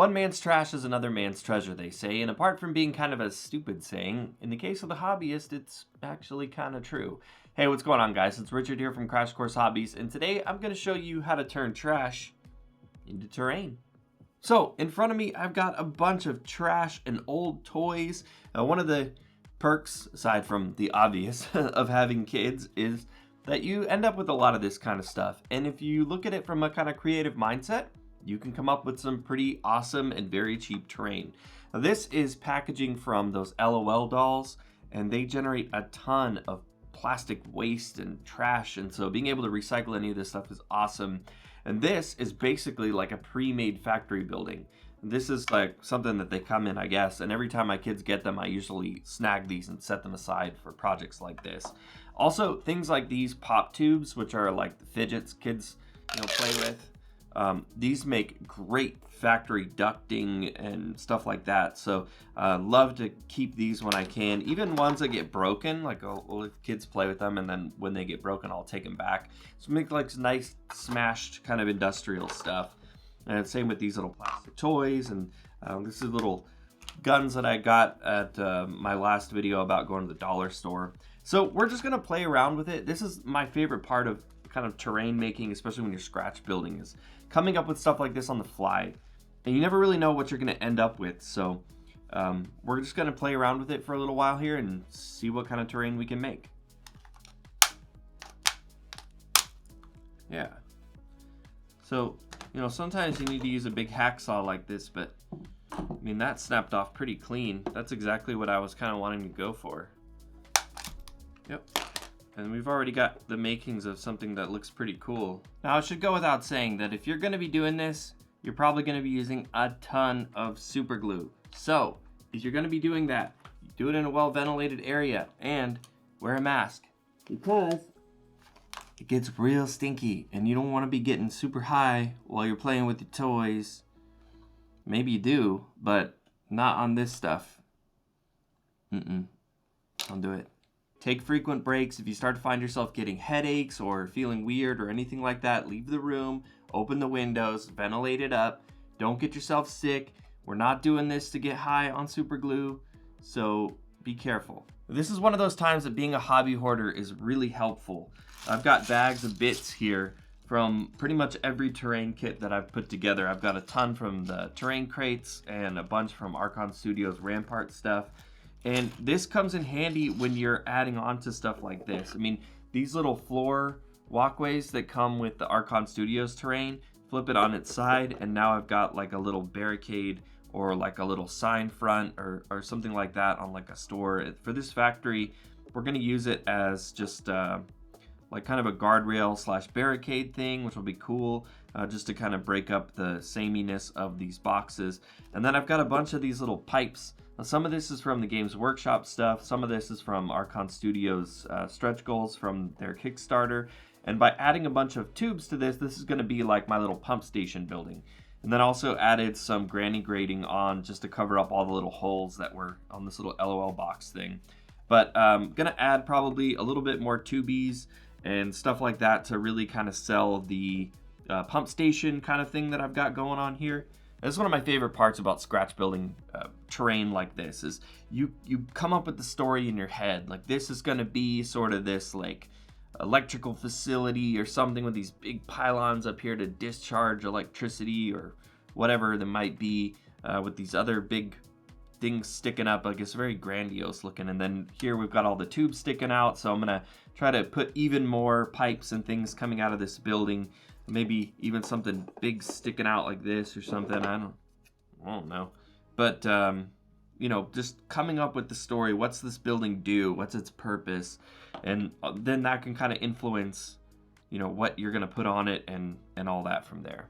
One man's trash is another man's treasure, they say, and apart from being kind of a stupid saying, in the case of the hobbyist, it's actually kind of true. Hey, what's going on, guys? It's Richard here from Crash Course Hobbies, and today I'm going to show you how to turn trash into terrain. So, in front of me, I've got a bunch of trash and old toys. One of the perks, aside from the obvious, of having kids is that you end up with a lot of this kind of stuff. And if you look at it from a kind of creative mindset, you can come up with some pretty awesome and very cheap terrain. Now, this is packaging from those LOL dolls, and they generate a ton of plastic waste and trash, and so being able to recycle any of this stuff is awesome. And this is basically like a pre-made factory building. This is like something that they come in, I guess, and every time my kids get them, I usually snag these and set them aside for projects like this. Also, things like these pop tubes, which are like the fidgets kids play with. These make great factory ducting and stuff like that. So love to keep these when I can. Even ones that get broken, like I'll let kids play with them, and then when they get broken, I'll take them back. So make like nice smashed kind of industrial stuff. And same with these little plastic toys. And this is little guns that I got at my last video about going to the dollar store. So we're just gonna play around with it. This is my favorite part of kind of terrain making, especially when you're scratch building, is coming up with stuff like this on the fly, and you never really know what you're going to end up with. So we're just going to play around with it for a little while here and see what kind of terrain we can make. Yeah, so sometimes you need to use a big hacksaw like this, but I mean, that snapped off pretty clean. That's exactly what I was kind of wanting to go for. Yep. And we've already got the makings of something that looks pretty cool. Now, it should go without saying that if you're going to be doing this, you're probably going to be using a ton of super glue. So, if you're going to be doing that, do it in a well-ventilated area and wear a mask, because it gets real stinky and you don't want to be getting super high while you're playing with your toys. Maybe you do, but not on this stuff. Don't do it. Take frequent breaks. If you start to find yourself getting headaches or feeling weird or anything like that, leave the room, open the windows, ventilate it up. Don't get yourself sick. We're not doing this to get high on super glue, so be careful. This is one of those times that being a hobby hoarder is really helpful. I've got bags of bits here from pretty much every terrain kit that I've put together. I've got a ton from the terrain crates and a bunch from Archon Studios Rampart stuff. And this comes in handy when you're adding on to stuff like this. I mean, these little floor walkways that come with the Archon Studios terrain, flip it on its side, and now I've got like a little barricade or like a little sign front or something like that on like a store. For this factory, we're gonna use it as just like kind of a guardrail / barricade thing, which will be cool, just to kind of break up the sameness of these boxes. And then I've got a bunch of these little pipes. Now, some of this is from the Games Workshop stuff. Some of this is from Archon Studios stretch goals from their Kickstarter. And by adding a bunch of tubes to this, this is going to be like my little pump station building. And then also added some granny grating on just to cover up all the little holes that were on this little LOL box thing. But I'm going to add probably a little bit more tubies and stuff like that to really kind of sell the pump station kind of thing that I've got going on here. This is one of my favorite parts about scratch building terrain like this, is you come up with the story in your head. Like, this is going to be sort of this like electrical facility or something with these big pylons up here to discharge electricity or whatever there might be, with these other big things sticking up. Like, it's very grandiose looking. And then here we've got all the tubes sticking out, so I'm gonna try to put even more pipes and things coming out of this building. Maybe even something big sticking out like this or something. I don't know. But just coming up with the story. What's this building do? What's its purpose? And then that can kind of influence what you're gonna put on it and all that from there.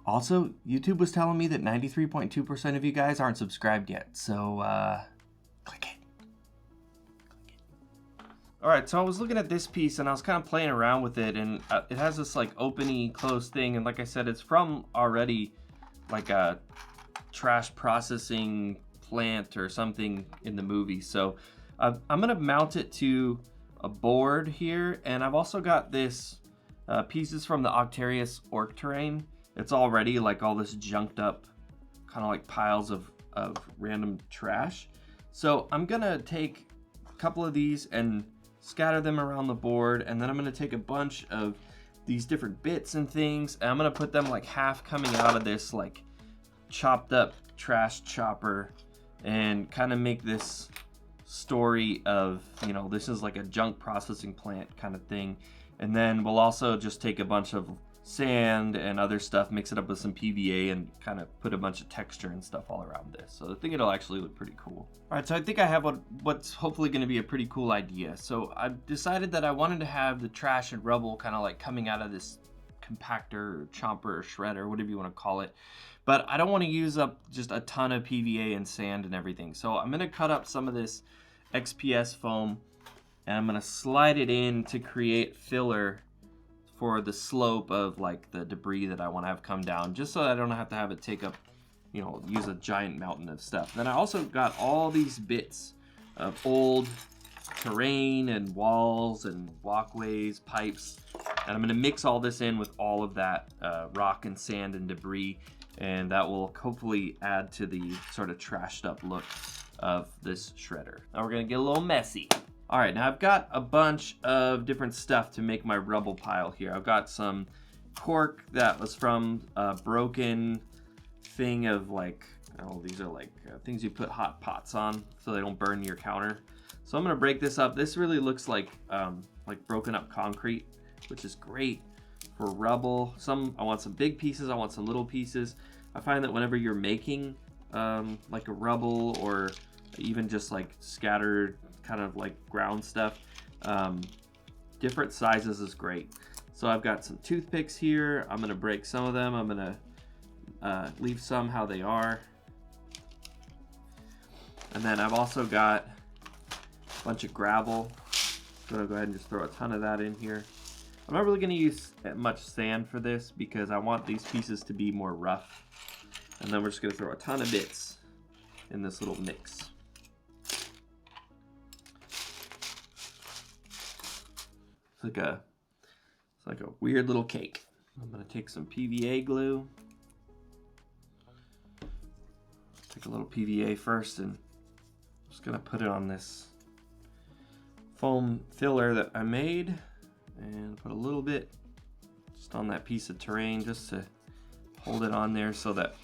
Also, YouTube was telling me that 93.2% of you guys aren't subscribed yet, so click it. Alright, so I was looking at this piece and I was kind of playing around with it, and it has this like openy closed thing, and like I said, it's from already like a trash processing plant or something in the movie. So I'm gonna mount it to a board here, and I've also got this pieces from the Octarius Orc terrain, it's already like all this junked up kind of like piles of random trash. So I'm gonna take a couple of these and scatter them around the board, and then I'm gonna take a bunch of these different bits and things, and I'm gonna put them like half coming out of this like chopped up trash chopper, and kind of make this story of, you know, this is like a junk processing plant kind of thing. And then we'll also just take a bunch of sand and other stuff, mix it up with some PVA, and kind of put a bunch of texture and stuff all around this. So I think it'll actually look pretty cool. All right, so I think I have what's hopefully going to be a pretty cool idea. So I've decided that I wanted to have the trash and rubble kind of like coming out of this compactor or chomper or shredder, whatever you want to call it. But I don't want to use up just a ton of PVA and sand and everything. So I'm going to cut up some of this XPS foam, and I'm going to slide it in to create filler for the slope of like the debris that I want to have come down, just so I don't have to have it take up, you know, use a giant mountain of stuff. Then I also got all these bits of old terrain and walls and walkways, pipes, and I'm going to mix all this in with all of that rock and sand and debris, and that will hopefully add to the sort of trashed up look of this shredder. Now we're going to get a little messy. All right, now I've got a bunch of different stuff to make my rubble pile here. I've got some cork that was from a broken thing of like, oh, these are like things you put hot pots on so they don't burn your counter. So I'm gonna break this up. This really looks like broken up concrete, which is great for rubble. I want some big pieces, I want some little pieces. I find that whenever you're making like a rubble or even just like scattered kind of like ground stuff, different sizes is great. So I've got some toothpicks here. I'm gonna break some of them. I'm gonna leave some how they are. And then I've also got a bunch of gravel. I'm gonna go ahead and just throw a ton of that in here. I'm not really gonna use much sand for this because I want these pieces to be more rough. And then we're just gonna throw a ton of bits in this little mix. It's like a weird little cake. I'm gonna take some PVA glue. Take a little PVA first, and I'm just gonna put it on this foam filler that I made, and put a little bit just on that piece of terrain just to hold it on there so that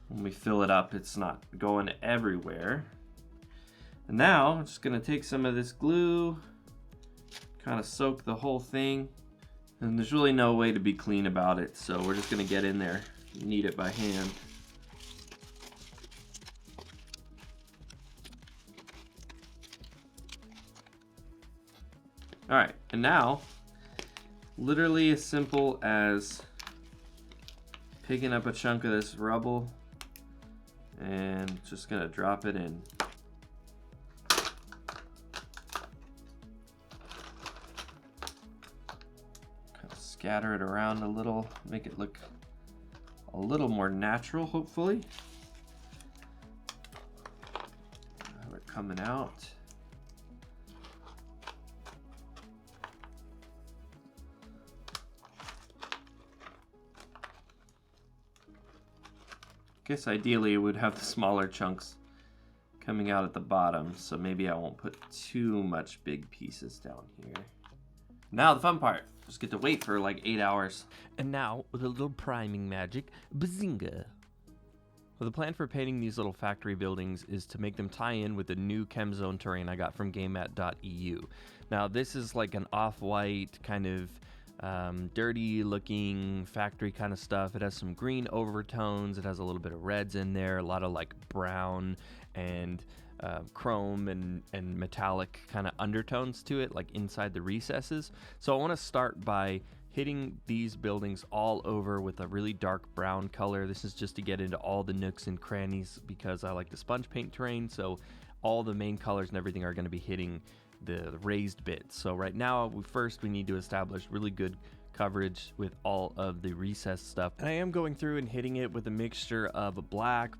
when we fill it up, it's not going everywhere. And now I'm just gonna take some of this glue, kind of soak the whole thing, and there's really no way to be clean about it, so we're just gonna get in there and knead it by hand. All right, and now literally as simple as picking up a chunk of this rubble and just gonna drop it in. Scatter it around a little, make it look a little more natural, hopefully. Have it coming out. Guess ideally it would have the smaller chunks coming out at the bottom, so maybe I won't put too much big pieces down here. Now the fun part. Just get to wait for like 8 hours. And now, with a little priming magic, bazinga! Well, the plan for painting these little factory buildings is to make them tie in with the new chem zone terrain I got from GameMat.eu. Now, this is like an off-white kind of dirty looking factory kind of stuff. It has some green overtones. It has a little bit of reds in there, a lot of like brown and chrome and metallic kind of undertones to it, like inside the recesses. So I want to start by hitting these buildings all over with a really dark brown color. This is just to get into all the nooks and crannies because I like to sponge paint terrain, so all the main colors and everything are going to be hitting the raised bits. So right now we need to establish really good coverage with all of the recessed stuff. And I am going through and hitting it with a mixture of a black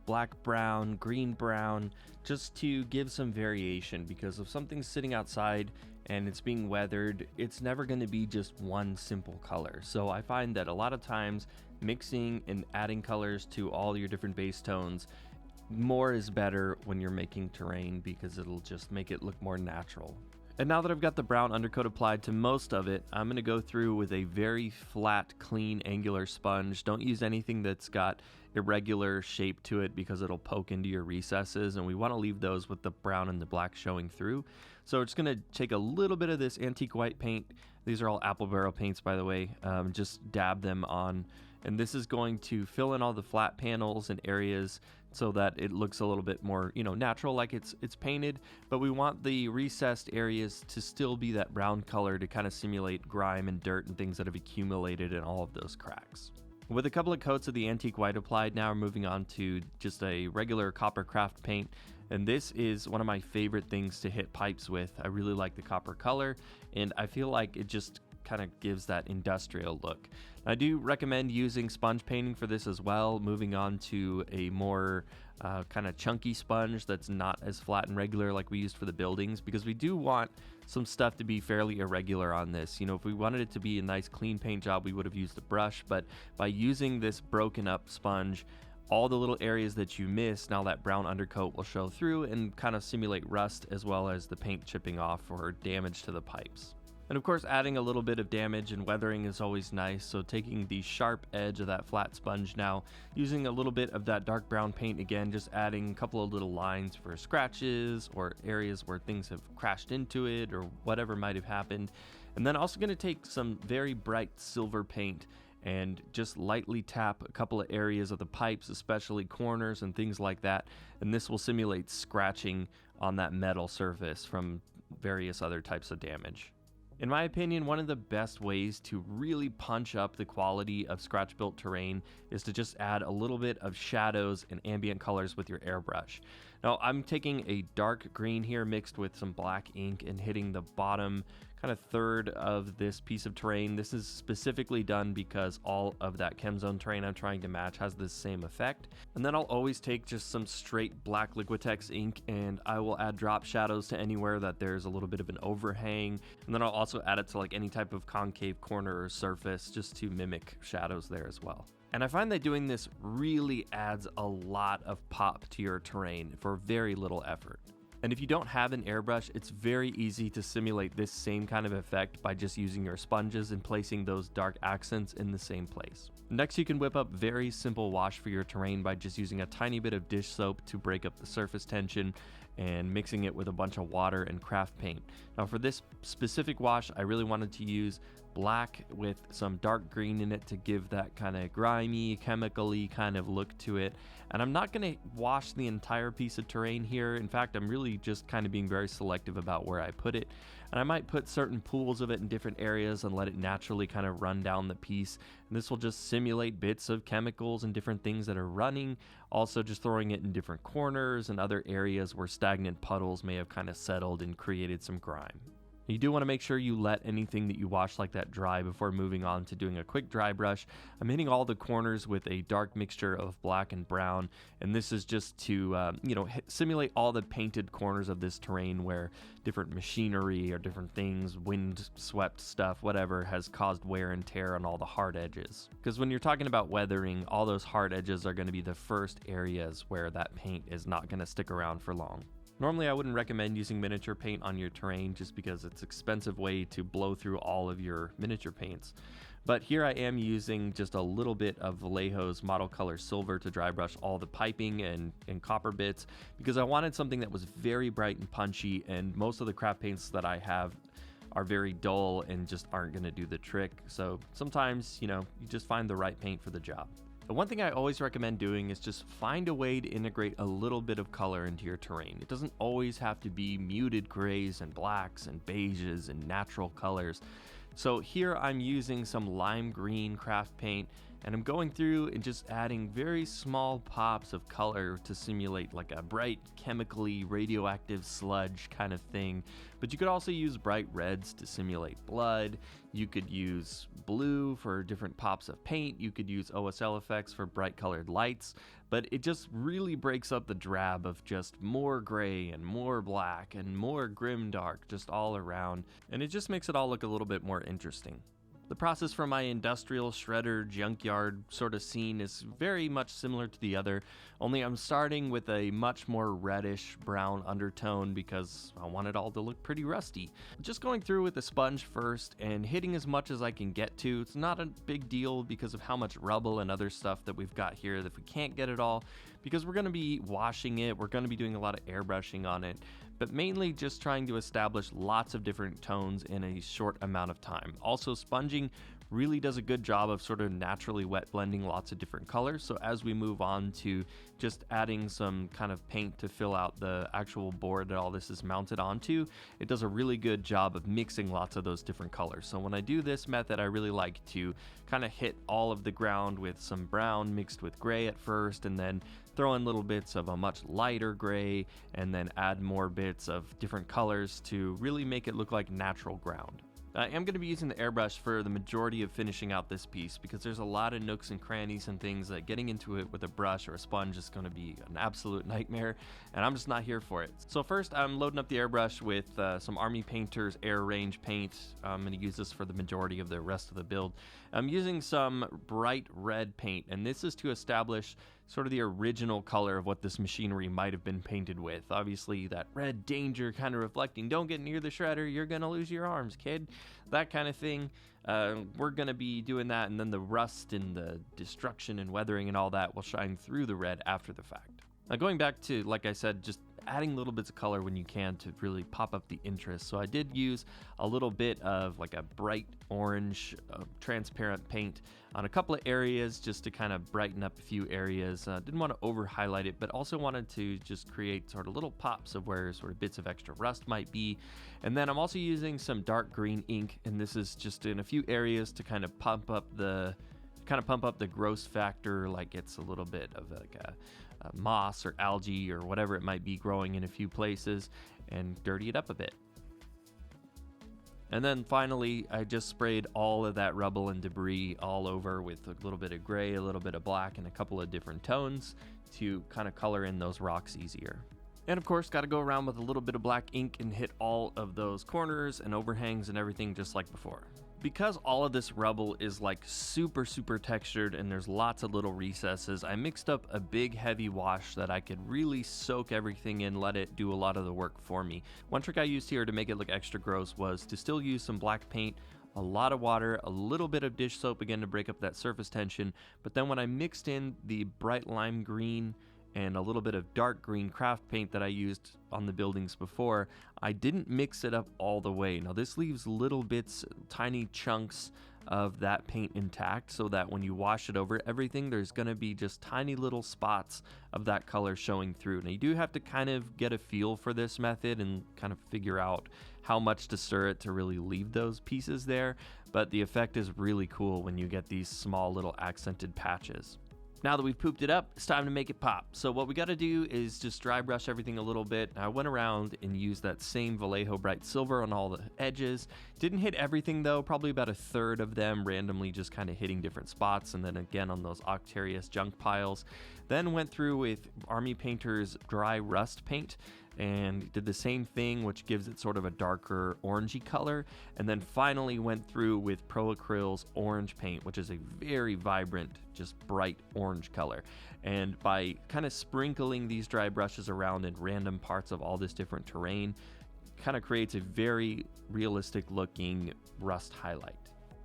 brown, green brown, just to give some variation, because if something's sitting outside and it's being weathered, it's never going to be just one simple color. So I find that a lot of times mixing and adding colors to all your different base tones. More is better when you're making terrain because it'll just make it look more natural. And now that I've got the brown undercoat applied to most of it, I'm going to go through with a very flat, clean, angular sponge. Don't use anything that's got irregular shape to it because it'll poke into your recesses, and we want to leave those with the brown and the black showing through. So we're just going to take a little bit of this antique white paint. These are all apple barrel paints, by the way. Just dab them on. And this is going to fill in all the flat panels and areas so that it looks a little bit more, natural, like it's painted, but we want the recessed areas to still be that brown color to kind of simulate grime and dirt and things that have accumulated in all of those cracks. With a couple of coats of the antique white applied, now we're moving on to just a regular copper craft paint. And this is one of my favorite things to hit pipes with. I really like the copper color, and I feel like it just kind of gives that industrial look. I do recommend using sponge painting for this as well, moving on to a more kind of chunky sponge that's not as flat and regular like we used for the buildings, because we do want some stuff to be fairly irregular on this. If we wanted it to be a nice clean paint job, we would have used a brush, but by using this broken up sponge, all the little areas that you miss, now that brown undercoat will show through and kind of simulate rust as well as the paint chipping off or damage to the pipes. And of course, adding a little bit of damage and weathering is always nice, so taking the sharp edge of that flat sponge now, using a little bit of that dark brown paint again, just adding a couple of little lines for scratches or areas where things have crashed into it or whatever might have happened. And then also going to take some very bright silver paint and just lightly tap a couple of areas of the pipes, especially corners and things like that, and this will simulate scratching on that metal surface from various other types of damage. In my opinion, one of the best ways to really punch up the quality of scratch-built terrain is to just add a little bit of shadows and ambient colors with your airbrush. Now, I'm taking a dark green here mixed with some black ink and hitting the bottom kind of third of this piece of terrain. This is specifically done because all of that chem zone terrain I'm trying to match has this same effect. And then I'll always take just some straight black Liquitex ink and I will add drop shadows to anywhere that there's a little bit of an overhang. And then I'll also add it to like any type of concave corner or surface just to mimic shadows there as well. And I find that doing this really adds a lot of pop to your terrain for very little effort. And if you don't have an airbrush, it's very easy to simulate this same kind of effect by just using your sponges and placing those dark accents in the same place. Next, you can whip up very simple wash for your terrain by just using a tiny bit of dish soap to break up the surface tension and mixing it with a bunch of water and craft paint. Now for this specific wash, I really wanted to use black with some dark green in it to give that kind of grimy, chemical-y kind of look to it. And I'm not going to wash the entire piece of terrain here. In fact, I'm really just kind of being very selective about where I put it. And I might put certain pools of it in different areas and let it naturally kind of run down the piece. And this will just simulate bits of chemicals and different things that are running. Also just throwing it in different corners and other areas where stagnant puddles may have kind of settled and created some grime. You do want to make sure you let anything that you wash like that dry before moving on to doing a quick dry brush. I'm hitting all the corners with a dark mixture of black and brown, and this is just to simulate all the painted corners of this terrain where different machinery or different things, wind swept stuff, whatever, has caused wear and tear on all the hard edges. Because when you're talking about weathering, all those hard edges are going to be the first areas where that paint is not going to stick around for long. Normally, I wouldn't recommend using miniature paint on your terrain just because it's an expensive way to blow through all of your miniature paints. But here I am using just a little bit of Vallejo's Model Color Silver to dry brush all the piping and copper bits because I wanted something that was very bright and punchy, and most of the craft paints that I have are very dull and just aren't going to do the trick. So sometimes, you just find the right paint for the job. The one thing I always recommend doing is just find a way to integrate a little bit of color into your terrain. It doesn't always have to be muted grays and blacks and beiges and natural colors. So here I'm using some lime green craft paint, and I'm going through and just adding very small pops of color to simulate like a bright chemically radioactive sludge kind of thing. But you could also use bright reds to simulate blood. You could use blue for different pops of paint. You could use OSL effects for bright colored lights. But it just really breaks up the drab of just more gray and more black and more grim dark just all around. And it just makes it all look a little bit more interesting. The process for my industrial shredder junkyard sort of scene is very much similar to the other, only I'm starting with a much more reddish brown undertone because I want it all to look pretty rusty. Just going through with the sponge first and hitting as much as I can get to. It's not a big deal because of how much rubble and other stuff that we've got here that if we can't get it all, because we're going to be washing it, we're going to be doing a lot of airbrushing on it, but mainly just trying to establish lots of different tones in a short amount of time. Also, sponging really does a good job of sort of naturally wet blending lots of different colors. So as we move on to just adding some kind of paint to fill out the actual board that all this is mounted onto, it does a really good job of mixing lots of those different colors. So when I do this method, I really like to kind of hit all of the ground with some brown mixed with gray at first, and then throw in little bits of a much lighter gray, and then add more bits of different colors to really make it look like natural ground. I am going to be using the airbrush for the majority of finishing out this piece because there's a lot of nooks and crannies and things that getting into it with a brush or a sponge is going to be an absolute nightmare, and I'm just not here for it. So first I'm loading up the airbrush with some Army Painter's Air Range paint. I'm going to use this for the majority of the rest of the build. I'm using some bright red paint, and this is to establish sort of the original color of what this machinery might have been painted with. Obviously that red danger kind of reflecting, don't get near the shredder, you're gonna lose your arms, kid. That kind of thing. We're gonna be doing that, and then the rust and the destruction and weathering and all that will shine through the red after the fact. Now going back to, like I said, just adding little bits of color when you can to really pop up the interest. So I did use a little bit of like a bright orange transparent paint on a couple of areas just to kind of brighten up a few areas. Didn't want to over highlight it, but also wanted to just create sort of little pops of where sort of bits of extra rust might be. And then I'm also using some dark green ink, and this is just in a few areas to kind of pump up the gross factor, like it's a little bit of like a moss or algae or whatever it might be growing in a few places, and dirty it up a bit. And then finally, I just sprayed all of that rubble and debris all over with a little bit of gray, a little bit of black, and a couple of different tones to kind of color in those rocks easier. And of course, got to go around with a little bit of black ink and hit all of those corners and overhangs and everything just like before. Because all of this rubble is like super textured and there's lots of little recesses, I mixed up a big heavy wash that I could really soak everything in, let it do a lot of the work for me. One trick I used here to make it look extra gross was to still use some black paint, a lot of water, a little bit of dish soap again to break up that surface tension, but then when I mixed in the bright lime green and a little bit of dark green craft paint that I used on the buildings before, I didn't mix it up all the way. Now this leaves little bits, tiny chunks of that paint intact so that when you wash it over everything, there's going to be just tiny little spots of that color showing through. Now you do have to kind of get a feel for this method and kind of figure out how much to stir it to really leave those pieces there, but the effect is really cool when you get these small little accented patches. Now that we've pooped it up, it's time to make it pop. So what we got to do is just dry brush everything a little bit. I went around and used that same Vallejo Bright Silver on all the edges. Didn't hit everything though, probably about a third of them randomly just kind of hitting different spots, and then again on those Octarius junk piles. Then went through with Army Painter's dry rust paint and did the same thing, which gives it sort of a darker orangey color. And then finally went through with Pro Acryl's orange paint, which is a very vibrant, just bright orange color. And by kind of sprinkling these dry brushes around in random parts of all this different terrain, kind of creates a very realistic looking rust highlight.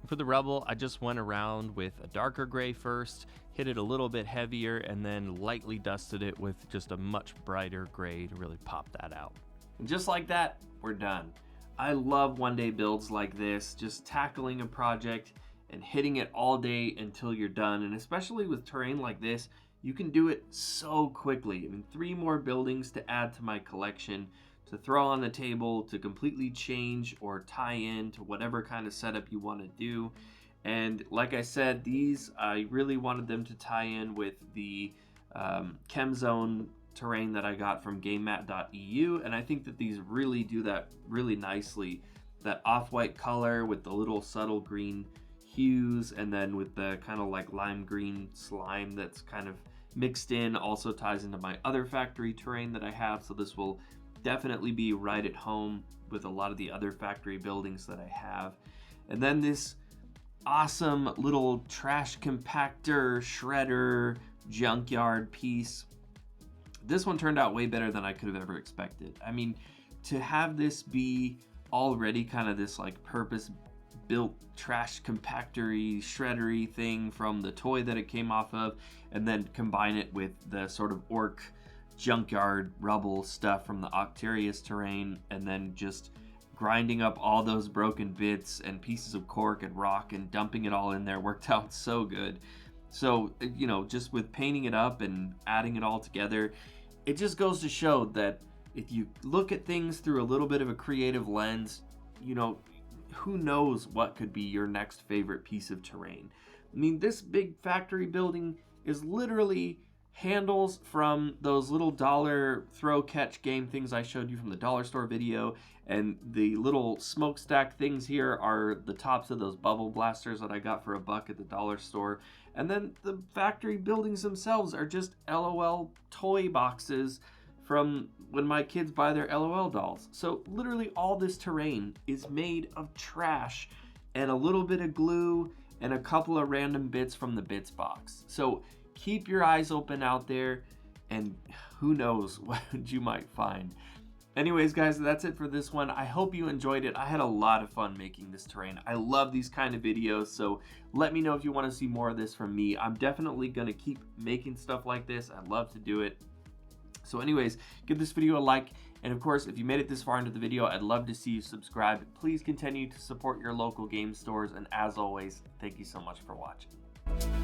For the rubble, I just went around with a darker gray first, hit it a little bit heavier, and then lightly dusted it with just a much brighter gray to really pop that out. And just like that, we're done. I love one-day builds like this, just tackling a project and hitting it all day until you're done. And especially with terrain like this, you can do it so quickly. I mean, 3 more buildings to add to my collection, to throw on the table, to completely change or tie in to whatever kind of setup you want to do. And like I said, these, I really wanted them to tie in with the ChemZone terrain that I got from GameMat.eu, and I think that these really do that really nicely. That off-white color with the little subtle green hues, and then with the kind of like lime green slime that's kind of mixed in also ties into my other factory terrain that I have, so this will definitely be right at home with a lot of the other factory buildings that I have. And then this awesome little trash compactor, shredder, junkyard piece. This one turned out way better than I could have ever expected. I mean, to have this be already kind of this like purpose-built trash compactory, shreddery thing from the toy that it came off of, and then combine it with the sort of orc junkyard rubble stuff from the Octarius terrain, and then just grinding up all those broken bits and pieces of cork and rock and dumping it all in there worked out so good. So, you know, just with painting it up and adding it all together, it just goes to show that if you look at things through a little bit of a creative lens, you know, who knows what could be your next favorite piece of terrain. I mean, this big factory building is literally handles from those little dollar throw catch game things I showed you from the dollar store video, and the little smokestack things here are the tops of those bubble blasters that I got for $1 at the dollar store. And then the factory buildings themselves are just LOL toy boxes from when my kids buy their LOL dolls. So literally all this terrain is made of trash and a little bit of glue and a couple of random bits from the bits box. So keep your eyes open out there, and who knows what you might find. Anyways, guys, that's it for this one. I hope you enjoyed it. I had a lot of fun making this terrain. I love these kind of videos, so let me know if you want to see more of this from me. I'm definitely going to keep making stuff like this. I love to do it. So anyways, give this video a like, and of course, if you made it this far into the video, I'd love to see you subscribe. Please continue to support your local game stores, and as always, thank you so much for watching.